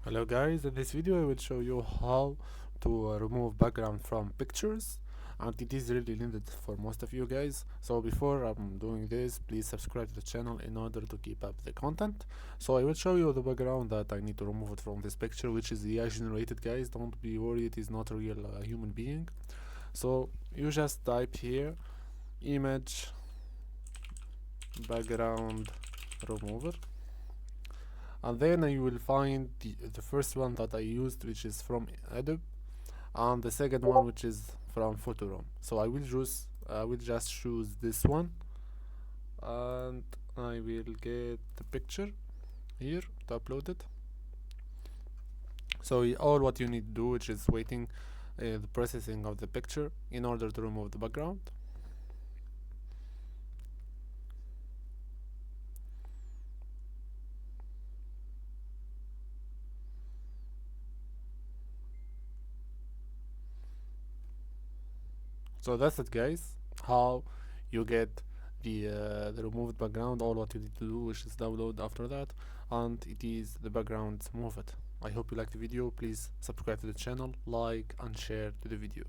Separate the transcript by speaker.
Speaker 1: Hello guys, in this video I will show you how to remove background from pictures, and it is really needed for most of you guys. So before I'm doing this, please subscribe to the channel in order to keep up the content. So I will show you the background that I need to remove it from this picture, which is AI generated, guys. Don't be worried, it is not a real human being. So you just type here image background remover, and then you will find the first one that I used, which is from Adobe, and the second one which is from Photorom. So I will just choose this one, and I will get the picture here to upload it. So all what you need to do, which is waiting the processing of the picture in order to remove the background. So that's it, guys, how you get the removed background. All what you need to do, which is download after that, and it is the background moved. I hope you liked the video. Please subscribe to the channel, like and share to the video.